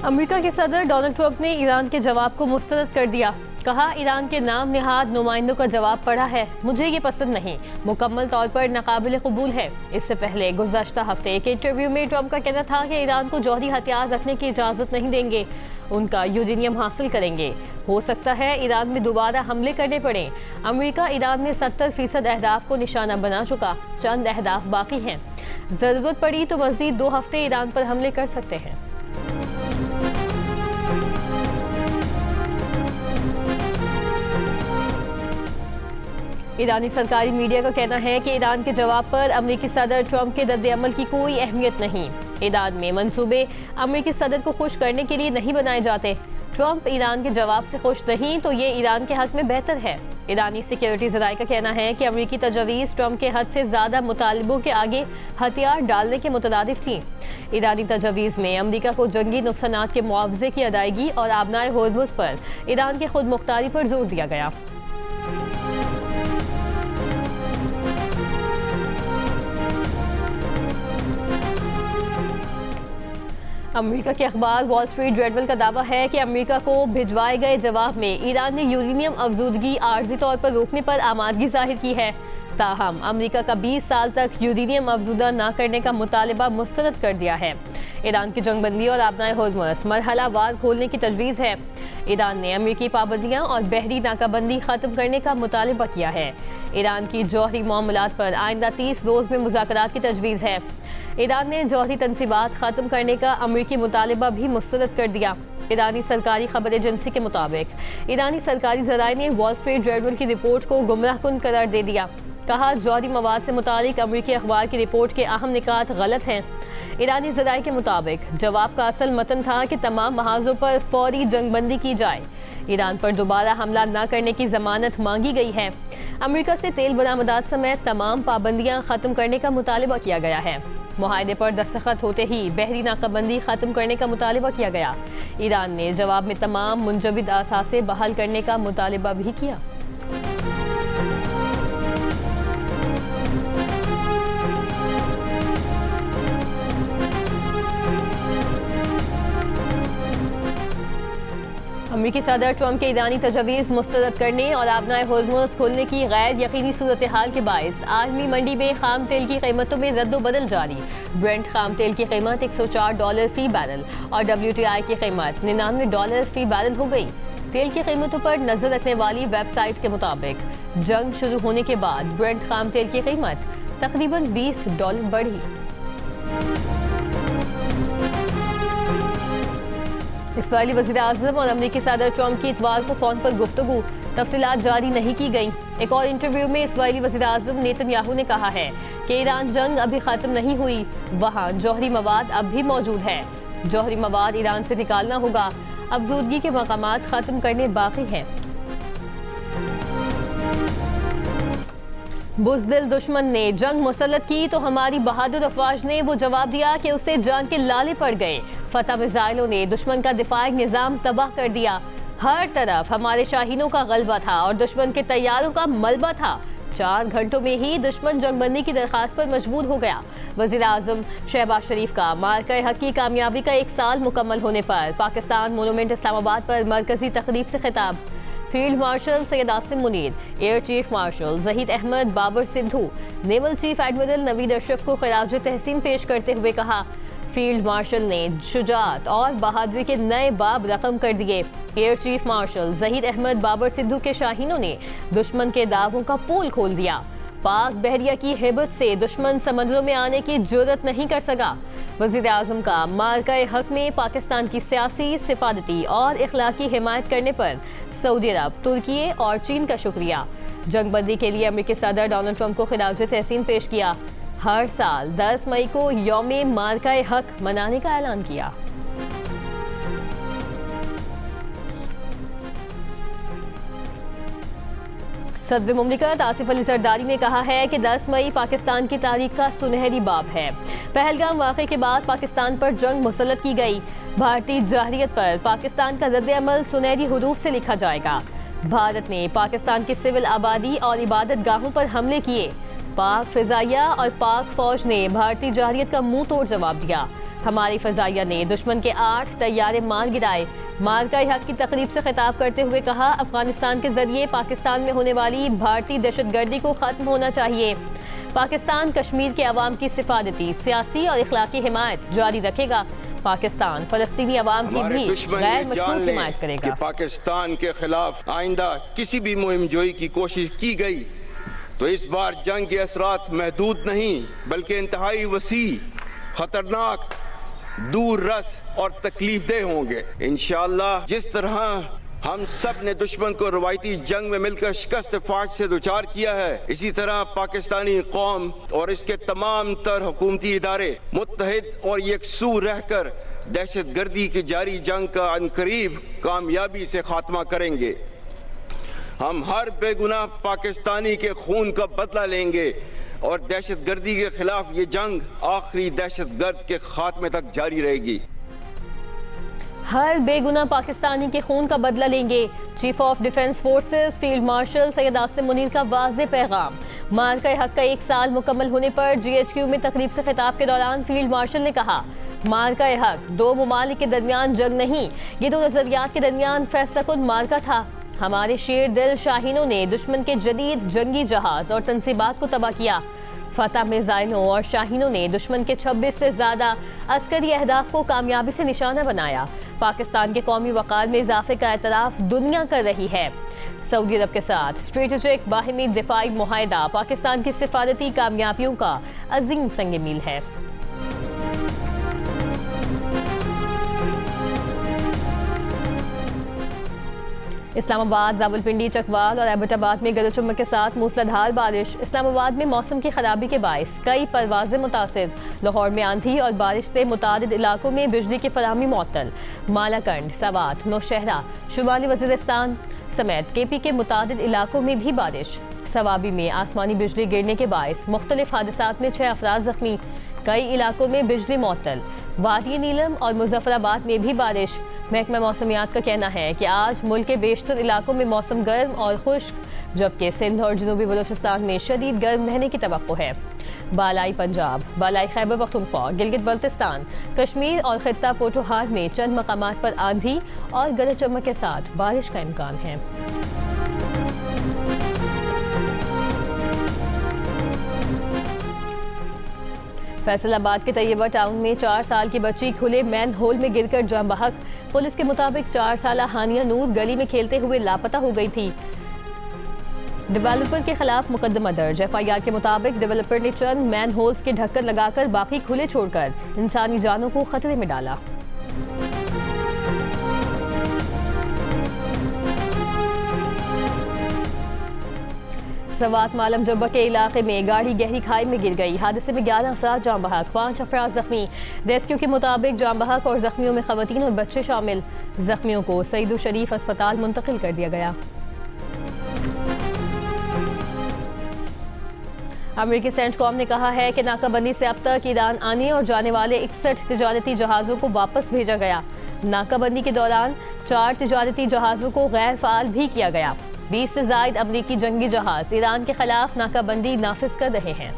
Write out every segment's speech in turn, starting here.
America के सदर Donald Trump ने ईरान के जवाब को मुस्तरद कर दिया। कहा, ईरान के नाम निहाद नुमाइंदों का जवाब पढ़ा है, मुझे ये पसंद नहीं, मुकम्मल तौर पर नाकाबिल कबूल है। इससे पहले गुज़श्ता हफ्ते एक इंटरव्यू में ट्रंप का कहना था कि ईरान को जौहरी हथियार रखने की इजाज़त नहीं देंगे, उनका यूरेनियम हासिल करेंगे। हो सकता है ईरान में दोबारा हमले करने पड़े। अमेरिका ईरान में 70% अहदाफ को निशाना बना चुका, चंद अहदाफ बाकी हैं। ज़रूरत पड़ी तो मज़ीद 2 हफ्ते ईरान पर हमले कर सकते हैं। ईरानी सरकारी मीडिया का कहना है कि ईरान के जवाब पर अमेरिकी सदर ट्रंप के रद्द-ए-अमल की कोई अहमियत नहीं। ईरान में मंसूबे अमेरिकी सदर को खुश करने के लिए नहीं बनाए जाते। ट्रंप ईरान के जवाब से खुश नहीं तो ये ईरान के हक में बेहतर है। ईरानी सिक्योरिटी ज़राए का कहना है कि अमेरिकी तजवीज़ ट्रंप के हद से ज़्यादा मुतालिबों के आगे हथियार डालने के मुतरादिफ थी। ईरानी तजवीज़ में अमेरिका को जंगी नुकसानात के मुआवजे की अदायगी और आबनाए होर्मुज़ पर ईरान की खुद मुख्तारी पर जोर दिया गया। अमेरिका के अखबार वॉल स्ट्रीट जर्नल का दावा है कि अमेरिका को भिजवाए गए जवाब में ईरान ने यूरेनियम अफजूदगी आर्जी तौर पर रोकने पर आमादगी जाहिर की है। ताहम अमेरिका का 20 साल तक यूरेनियम अफजूदा न करने का मुतालबा मुस्तरद कर दिया है। ईरान की जंगबंदी और आबनाए होर्मुज़ मरहला वार खोलने की तजवीज़ है। ईरान ने अमेरिकी पाबंदियाँ और बहरी नाकाबंदी ख़त्म करने का मुतालबा किया है। ईरान की जौहरी मामलात पर आइंदा 30 रोज़ में मुज़ाकरात की तजवीज़ है। ईरान ने जौहरी तनसीबात ख़त्म करने का अमेरिकी मुतालबा भी मुस्तरद कर दिया। ईरानी सरकारी खबर एजेंसी के मुताबिक ईरानी सरकारी ज़राए ने वॉल स्ट्रीट जर्नल की रिपोर्ट को गुमराहकुन करार दे दिया। कहा, जौहरी मवाद से मुतालिक अमेरिकी अखबार की रिपोर्ट के अहम निकात गलत हैं। ईरानी ज़राए के मुताबिक जवाब का असल मतन था कि तमाम महाजों पर फौरी जंगबंदी की जाए। ईरान पर दोबारा हमला न करने की जमानत मांगी गई है। अमेरिका से तेल बरामदात समेत तमाम पाबंदियाँ ख़त्म करने का मुतालबा किया गया है। मुआहदे पर दस्तखत होते ही बहरी नाकाबंदी ख़त्म करने का मुतालबा किया गया। ईरान ने जवाब में तमाम मुंजबिद असासे बहाल करने का मुतालबा भी किया। अमेरिकी सदर ट्रंप के ईरानी तजवीज़ मुस्तरद करने और आबनाए होर्मुज़ खोलने की गैर यकीनी सूरत हाल के बायस आलमी मंडी में खाम तेल की कीमतों में रद्द-ओ-बदल जारी। ब्रेंट खाम तेल की कीमत $104 फ़ी बैरल और WTI की कीमत $99 फ़ी बैरल हो गई। तेल की कीमतों पर नजर रखने वाली वेबसाइट के मुताबिक जंग शुरू होने के बाद ब्रेंट खाम तेल की कीमत तकरीबन $20 बढ़ी। इस्राईली वज़ीर-ए-आज़म और अमेरिकी सदर ट्रंप की इतवार को फ़ोन पर गुफ्तगू, तफसीलात जारी नहीं की गई। एक और इंटरव्यू में इस्राईली वज़ीर-ए-आज़म नेतन्याहू ने कहा है कि ईरान जंग अभी ख़त्म नहीं हुई, वहाँ जौहरी मवाद अब भी मौजूद है। जौहरी मवाद ईरान से निकालना होगा, अफजूदगी के मकामात ख़त्म करने बाकी हैं। बुज़दिल दुश्मन ने जंग मुसल्लत की तो हमारी बहादुर अफवाज ने वो जवाब दिया कि उससे जान के लाले पड़ गए। फतह मिसाइलों ने दुश्मन का दिफाई निज़ाम तबाह कर दिया। हर तरफ हमारे शाहीनों का गलबा था और दुश्मन के तैयारों का मलबा था। 4 घंटों में ही दुश्मन जंगबंदी की दरख्वास्त पर मजबूर हो गया। वज़ीर-ए-आज़म शहबाज शरीफ का मार्का हक की कामयाबी का 1 साल मुकम्मल होने पर पाकिस्तान मोनूमेंट इस्लामाबाद पर मरकजी तकरीब से खिताब। Field marshal Syed Asim Munir, air chief marshal Zahid Ahmed Babar Sidhu, naval chief admiral Naveed Ashraf को खिराज तहसीन पेश करते हुए कहा, फील्ड मार्शल ने शुजाअत और बहादुरी के नए बाब रकम कर दिए। Air chief marshal Zahid Ahmed Babar Sidhu के शाहीनों ने दुश्मन के दावों का पोल खोल दिया। पाक बहरिया की हिब्बत से दुश्मन समंदरों में आने की जुर्रत नहीं कर सका। वज़ीर-ए-आज़म का मार्का हक में पाकिस्तान की सियासी, सिफारती और इखलाकी हिमायत करने पर सऊदी अरब, तुर्की और चीन का शुक्रिया। जंगबंदी के लिए अमेरिकी सदर डोनाल्ड ट्रंप को खिराज तहसीन पेश किया। हर साल 10 मई को यौमे मार्का हक मनाने का ऐलान किया। सदर मुमलिकत आसिफ अली जरदारी ने कहा है कि 10 मई पाकिस्तान की तारीख का सुनहरी बाब है। पहलगाम वाक़े के बाद पाकिस्तान पर जंग मुसल्लत की गई। भारतीय जाहिरियत पर पाकिस्तान का रद्द-ए-अमल सुनहरी हुरूफ से लिखा जाएगा। भारत ने पाकिस्तान की सिविल आबादी और इबादत गाहों पर हमले किए। पाक फिजाइया और पाक फौज ने भारतीय जाहिरियत का मुंह तोड़ जवाब दिया। हमारी फजाइया ने दुश्मन के 8 तैयारे मार गिराए। मार्का-ए-हक की तकरीब से खिताब करते हुए कहा, अफगानिस्तान के जरिए पाकिस्तान में होने वाली भारतीय दहशतगर्दी को खत्म होना चाहिए। पाकिस्तान कश्मीर के अवाम की सिफारती, सियासी और इखलाकी हिमायत जारी रखेगा। पाकिस्तान फलस्तीनी अवाम की भी गैर मशरूत हिमायत करेगा। पाकिस्तान के खिलाफ आइंदा किसी भी मुहिम जोई की कोशिश की गई तो इस बार जंग के असरात महदूद नहीं बल्कि इंतहाई वसी, खतरनाक, दूर रस और तकलीफदेह होंगे। इंशाअल्लाह जिस तरह हम सब ने दुश्मन को रवायती जंग में मिलकर शिकस्त फाश से दुचार किया है, इसी तरह पाकिस्तानी कौम और इसके तमाम तर हुकूमती इदारे मुत्तहिद और यकसू रहकर दहशत गर्दी की जारी जंग का अनकरीब कामयाबी से खात्मा करेंगे। हम हर बेगुनाह पाकिस्तानी के खून का बदला लेंगे और दहशत गर्दी के खिलाफ ये जंग आखिरी दहशत गर्द के खात्मे तक जारी रहेगी। हर बेगुनाह पाकिस्तानी के खून का बदला लेंगे। Chief of defence forces field marshal Syed Asim Munir का वाज़ेह पैगाम। मार्का-ए-हक का 1 साल मुकम्मल होने पर GHQ में तकरीब से खिताब के दौरान फील्ड मार्शल ने कहा, मार्का-ए-हक 2 ममालिक के दरमियान जंग नहीं, ये 2 नजरियात के दरमियान फैसलाकुन मार्का था। हमारे शेर दिल शाहीनों ने दुश्मन के जदीद जंगी जहाज और तंसीबात को तबाह किया। फतह मिसाइलों और शाहीनों ने दुश्मन के 26 से ज्यादा अस्करी अहदाफ को कामयाबी से निशाना बनाया। पाकिस्तान के कौमी वक़ार में इजाफे का एतराफ़ दुनिया कर रही है। सऊदी अरब के साथ स्ट्रेटेजिक बाहिमी दिफाई मुआहिदा पाकिस्तान की सिफारती कामयाबियों का अजीम संग मील है। इस्लामाबाद, रावलपिंडी, चकवाल और एबटाबाद में गरज चमक के साथ मूसलाधार बारिश। इस्लामाबाद में मौसम की खराबी के बायस कई परवाजें मुतासिर। लाहौर में आंधी और बारिश से मुतादिद इलाकों में बिजली की फराहमी मुअत्तल। मालाकंड, सवात, नौशहरा, शुमाली वज़ीरिस्तान समेत KP के मुतादिद इलाकों में भी बारिश। सवाबी में आसमानी बिजली गिरने के बायस मुख्तलिफ हादसात में 6 अफराद जख्मी। कई इलाकों में बिजली मुअत्तल। वादी नीलम और मुजफ्फराबाद में भी बारिश। महकमा मौसमियात का कहना है कि आज मुल्क के बेशतर इलाकों में मौसम गर्म और खुश्क, जबकि सिंध और जनूबी बलूचिस्तान में शदीद गर्म रहने की तवक्को है। बालाई पंजाब, बालाई खैबर पख्तूनख्वा, गिलगित बल्तिस्तान, कश्मीर और खित्ता पोठोहार में चंद मकामात पर आंधी और गरज चमक के साथ बारिश का इम्कान है। फैसलाबाद के तैयबा टाउन में 4 साल की बच्ची खुले मैन होल में गिरकर जान बहक। पुलिस के मुताबिक 4 साला हानिया नूर गली में खेलते हुए लापता हो गई थी। डेवलपर के खिलाफ मुकदमा दर्ज। FIR के मुताबिक डेवलपर ने चंद मैन होल्स के ढक्कन लगाकर बाकी खुले छोड़कर इंसानी जानों को खतरे में डाला। सवात मालम जब्बा के इलाके में गाड़ी गहरी खाई में गिर गई। हादसे में 11 अफराद जान बहक, 5 अफराद जख्मी। रेस्क्यू के मुताबिक जान बहक और जख्मियों में खवातीन और बच्चे शामिल। जख्मियों को सईद शरीफ अस्पताल मुंतकिल कर दिया गया। अमेरिकी सेंटकॉम ने कहा है कि नाकाबंदी से अब तक ईरान आने और जाने वाले 61 तिजारती जहाज़ों को वापस भेजा गया। नाकाबंदी के दौरान 4 तिजारती जहाज़ों को गैर फाल भी किया गया। 20 से ज़ायद अमरीकी जंगी जहाज ईरान के खिलाफ नाकाबंदी नाफिज कर रहे हैं।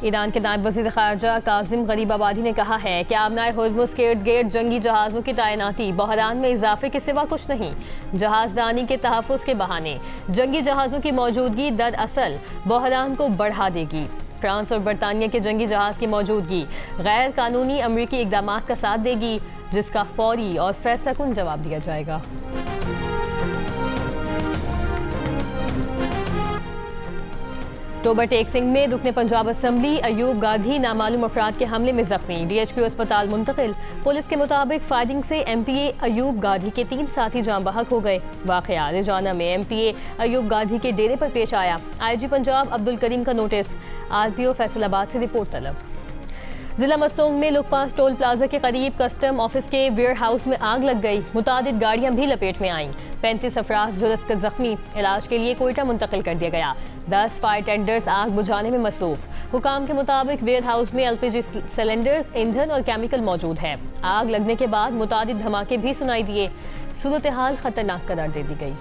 ईरान के नायब वज़ीर ख़ारजा काज़िम गरीबाबादी ने कहा है कि आमनाए हुर्मुज़ के इर्द गिर्द जंगी जहाज़ों की तैनाती बहरान में इजाफे के सिवा कुछ नहीं। जहाज़दानी के तहफ़्फ़ुज़ के बहाने जंगी जहाज़ों की मौजूदगी दरअसल बहरान को बढ़ा देगी। फ्रांस और बरतानिया के जंगी जहाज़ की मौजूदगी गैर कानूनी अमरीकी इक़दामात का साथ देगी, जिसका फौरी और फैसलाकुन जवाब दिया जाएगा। टोबर टेक सिंह में रुकने पंजाब असम्बली अयूब गांधी नामालूम अफराद के हमले में जख्मी। DHQ अस्पताल मुंतकिल। पुलिस के मुताबिक फायरिंग से MPA अयूब गांधी के 3 साथी जान बहक हो गए। वाक़या रिजाना में MPA अयूब गांधी के डेरे पर पेश आया। IG पंजाब अब्दुल करीम का नोटिस। RPO फैसलाबाद से रिपोर्ट तलब। जिला मस्तूंग में लुकपास टोल प्लाजा के करीब कस्टम ऑफिस के वेयर हाउस में आग लग गई। मुतादिद गाड़ियां भी लपेट में आईं। 35 अफराद झुलसकर जख्मी। इलाज के लिए कोयटा मुंतकिल कर दिया गया। 10 फायर टेंडर्स आग बुझाने में मसरूफ। हुकाम के मुताबिक वेयर हाउस में LPG सिलेंडर्स, ईंधन और केमिकल मौजूद है। आग लगने के बाद मुतादिद धमाके भी सुनाई दिए। सूरत हाल खतरनाक करार दे दी गई।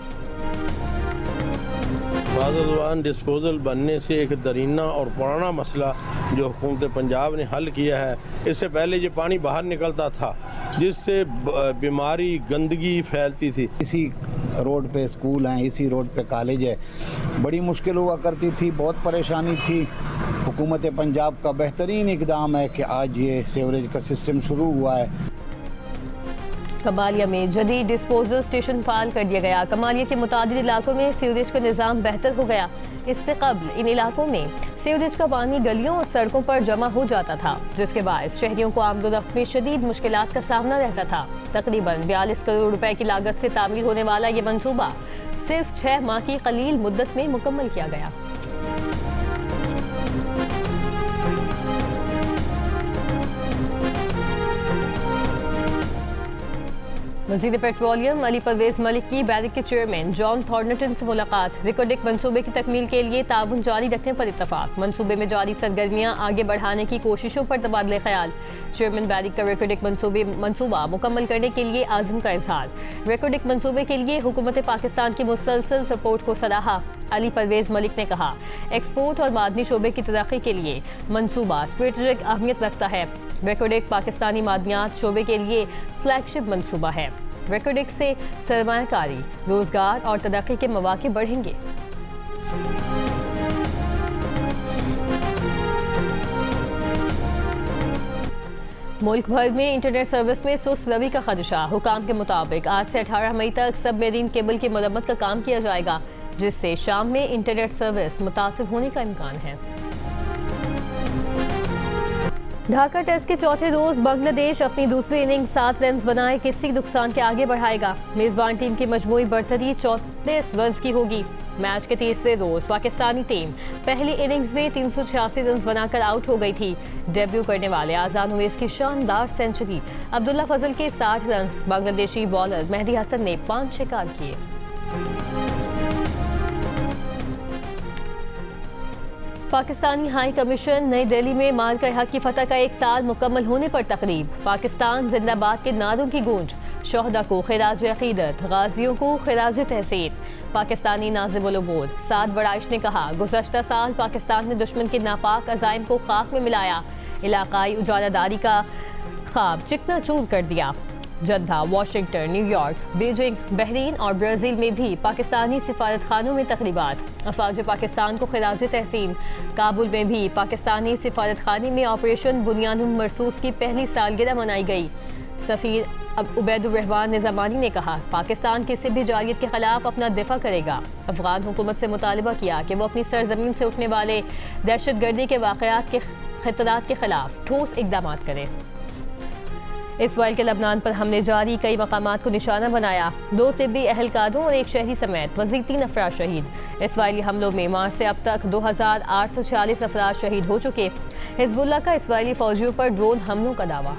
वाज़ डिस्पोजल बनने से एक दरीना और पुराना मसला जो हुकूमत पंजाब ने हल किया है। इससे पहले ये पानी बाहर निकलता था जिससे बीमारी गंदगी फैलती थी। इसी रोड पे स्कूल हैं, इसी रोड पे कॉलेज है। बड़ी मुश्किल हुआ करती थी, बहुत परेशानी थी। हुकूमत पंजाब का बेहतरीन इक़दाम है कि आज ये सीवरेज का सिस्टम शुरू हुआ है। कमालिया में जदीद डिस्पोजल स्टेशन फाल कर दिया गया। कमालिया के मुतादिद इलाकों में सीवरेज का निज़ाम बेहतर हो गया। इससे कबल इन इलाकों में सीवरेज का पानी गलियों और सड़कों पर जमा हो जाता था, जिसके बायस शहरियों को आमदोरफ्त में शदीद मुश्किलात का सामना रहता था। तकरीबन 42 करोड़ रुपए की लागत से तामीर होने वाला ये मंसूबा सिर्फ 6 माह की कलील मुद्दत में मुकम्मल किया गया। वज़ीर पेट्रोलियम अली परवेज मलिक की बैरिक के चेयरमैन जॉन थॉर्नटन से मुलाकात। रिकोडिक मंसूबे की तकमील के लिए ताउन जारी रखने पर इत्तफाक। मंसूबे में जारी सरगर्मियां आगे बढ़ाने की कोशिशों पर तबादले ख्याल। चेयरमैन बैरिक का रिकोडिक मंसूबा मुकम्मल करने के लिए आज़म का इजहार। रिकोडिक मंसूबे के लिए हुकूमत पाकिस्तान की मुसलसल सपोर्ट को सराहा। अली परवेज मलिक ने कहा, एक्सपोर्ट और मादनी शोबे की तरक्की के लिए मंसूबा स्ट्रेटेजिक अहमियत रखता है। रिकोडिक पाकिस्तानी मादनियात शोबे के लिए फ्लैगशिप मंसूबा है। रिकोडिक से सरमायाकारी, रोजगार और तरक्की के मौके बढ़ेंगे। मुल्क भर में इंटरनेट सर्विस में सुस्त रवि का खदशा। हुकाम के मुताबिक आज से 18 मई तक सबमरीन केबल की मरम्मत का काम किया जाएगा, जिससे शाम में इंटरनेट सर्विस मुतासिर होने का इम्कान है। ढाका टेस्ट के चौथे रोज बांग्लादेश अपनी दूसरी इनिंग 7 रन बनाए किसी नुकसान के आगे बढ़ाएगा। मेजबान टीम की मजमूई बढ़तरी 34 रन की होगी। मैच के तीसरे रोज पाकिस्तानी टीम पहली इनिंग्स में 386 रन बनाकर आउट हो गई थी। डेब्यू करने वाले आजान उवैस की शानदार सेंचुरी, अब्दुल्ला फजल के 60 रन, बांग्लादेशी बॉलर मेहदी हसन ने 5 शिकार किए। पाकिस्तानी हाई कमीशन नई दिल्ली में मालका हक की फतह का 1 साल मुकम्मल होने पर तकरीब। पाकिस्तान जिंदाबाद के नारों की गूंज। शोहदा को खिराज अकीदत, गाजियों को खिराज तहसीन। पाकिस्तानी नाज़िमुल उबूद साद बड़ाइश ने कहा, गुज़श्ता साल पाकिस्तान ने दुश्मन के नापाक अज़ाइम को खाक में मिलाया, इलाकाई उजालादारी का ख्वाब चिकनाचूर कर दिया। Jeddah, Washington, New York, Beijing, Bahrain और ब्राज़ील में भी पाकिस्तानी सिफारत खानों में तकरीबात। अफवाज पाकिस्तान को खिराज तहसीन। काबुल में भी पाकिस्तानी सिफारत खाने में ऑपरेशन बुनियानुल मरसूस की पहली सालगिरह मनाई गई। सफ़ीर उबैदुर्रहमान निज़ामानी ने कहा, पाकिस्तान किसी भी जालियत के खिलाफ अपना दिफा करेगा। अफगान हुकूमत से मुतालबा किया कि वो अपनी सरजमीन से उठने वाले दहशतगर्दी के वाक़यात के खतरात के खिलाफ ठोस इक़दाम करे। इसराइल के लबनान पर हमले जारी, कई मकामात को निशाना बनाया। 2 तिब्बी एहलकारों और 1 शहरी समेत मज़ीद 3 अफराद शहीद। इसराइली हमलों में मार्च से अब तक 2846 अफराद शहीद हो चुके। हिजबुल्लाह का इसराइली फौजियों पर ड्रोन हमलों का दावा।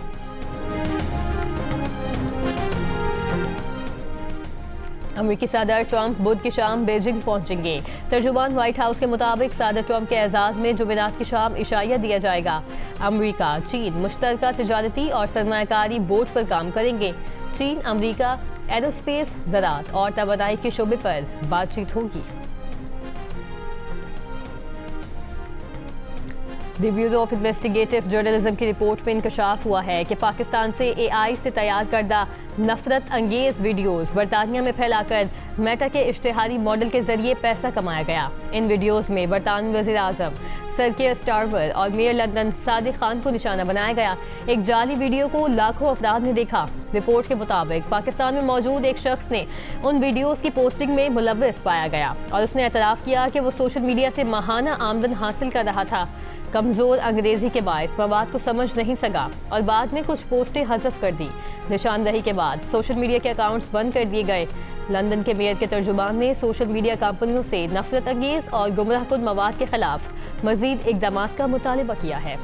अमेरिकी सदर ट्रंप बुध की शाम बीजिंग पहुंचेंगे। तर्जुमान व्हाइट हाउस के मुताबिक सदर ट्रंप के एजाज में जुमेरात की शाम इशाया दिया जाएगा। अमेरिका चीन मुश्तरका तिजारती और सरमायाकारी बोर्ड पर काम करेंगे। चीन अमेरिका एरोस्पेस, ज़राअत और तवानाई के शोबे पर बातचीत होगी। The bureau of investigative journalism की रिपोर्ट में इंकशाफ हुआ है कि पाकिस्तान से AI से तैयार करदा नफरत अंगेज वीडियोस बरतानिया में फैलाकर मेटा के इश्तिहारी मॉडल के जरिए पैसा कमाया गया। इन वीडियोस में बरतानवी वज़ीर आज़म सर कियर स्टारमर और मेयर लंदन सादिक खान को निशाना बनाया गया। एक जाली वीडियो को लाखों अफराद ने देखा। रिपोर्ट के मुताबिक पाकिस्तान में मौजूद एक शख्स ने उन वीडियोस की पोस्टिंग में मुलव्वस पाया गया और उसने एतराफ़ किया कि वो सोशल मीडिया से माहाना आमदन हासिल कर रहा था। कमज़ोर अंग्रेज़ी के बायस मवाद को समझ नहीं सका और बाद में कुछ पोस्टें हज़फ कर दी। निशानदही के बाद सोशल मीडिया के अकाउंट्स बंद कर दिए गए। लंदन के मेयर के तर्जुमान ने सोशल मीडिया कंपनियों से नफरत अंगेज़ और गुमराहकुन मवाद के खिलाफ मज़ीद इक़दाम का मुतालबा किया है।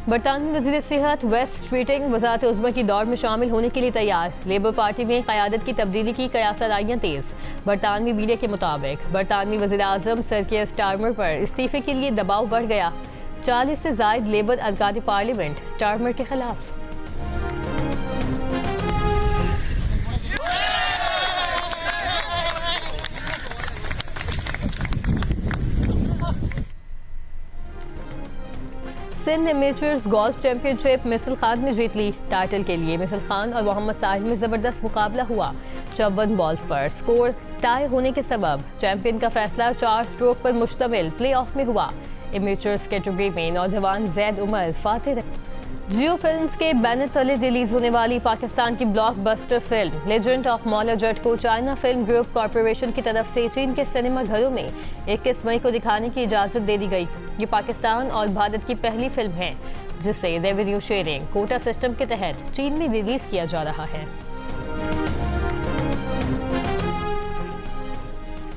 बरतानवी वज़ीर सेहत वेस्ट स्ट्रीटिंग वज़ारत उज़्मा की दौड़ में शामिल होने के लिए तैयार। लेबर पार्टी में क़यादत की तब्दीली की कयासराइयाँ तेज़। बरतानवी मीडिया के मुताबिक बरतानवी वज़ीर आज़म सर कियर स्टारमर पर इस्तीफ़े के लिए दबाव बढ़ गया। 40 से ज़ायद लेबर अरकान पार्लियामेंट स्टारमर के खिलाफ। सिंध एमेचर्स गोल्फ चैंपियनशिप मिसल खान ने जीत ली। टाइटल के लिए मिसल खान और मोहम्मद साहिल में जबरदस्त मुकाबला हुआ। 54 बॉल्स पर स्कोर टाई होने के सबब चैंपियन का फैसला 4 स्ट्रोक पर मुश्तमिल प्लेऑफ में हुआ। एमेचर्स कैटेगरी में नौजवान जैद उमर फातेह रहे। जियो फिल्म्स के बैनर तले रिलीज होने वाली पाकिस्तान की blockbuster film legend of Maula Jatt को चाइना फिल्म ग्रुप कॉरपोरेशन की तरफ से चीन के सिनेमा घरों में 21 मई को दिखाने की इजाज़त दे दी गई। ये पाकिस्तान और भारत की पहली फिल्म है जिसे रेवेन्यू शेयरिंग कोटा सिस्टम के तहत चीन में रिलीज किया जा रहा है।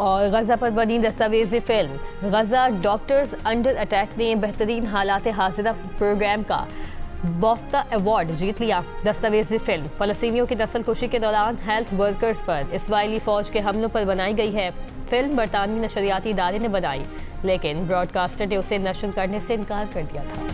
और गजा पर बनी दस्तावेजी फिल्म गजा डॉक्टर्स अंडर अटैक ने बेहतरीन हालात हाजिरा प्रोग्राम का बाफ्ता अवार्ड जीत लिया। दस्तावेजी फिल्म फलस्तीनियों की नस्लकुशी के दौरान हेल्थ वर्कर्स पर इसराइली फौज के हमलों पर बनाई गई है। फिल्म बरतानवी नशरियाती इदारे ने बनाई, लेकिन ब्रॉडकास्टर ने उसे नशर करने से इनकार कर दिया था।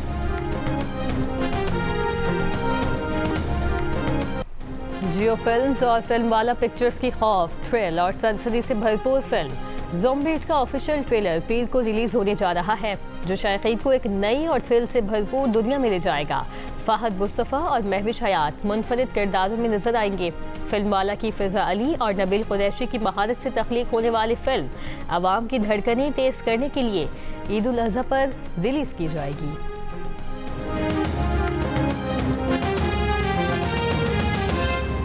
जियो फिल्म्स और फिल्मवाला पिक्चर्स की खौफ, थ्रिल और सनसनी से भरपूर फिल्म ज़ॉम्बीट का ऑफिशियल ट्रेलर पीर को रिलीज होने जा रहा है, जो शायकीन को एक नई और थ्रिल से भरपूर दुनिया में ले जाएगा। फ़ाहद मुस्तफ़ा और महविश हयात मुनफरिद किरदारों में नजर आएंगे। फिल्मवाला की फ़िज़ा अली और नबील कुरैशी की महारत से तख्लीक होने वाली फिल्म आवाम की धड़कनें तेज़ करने के लिए ईद उल अज़हा पर रिलीज़ की जाएगी।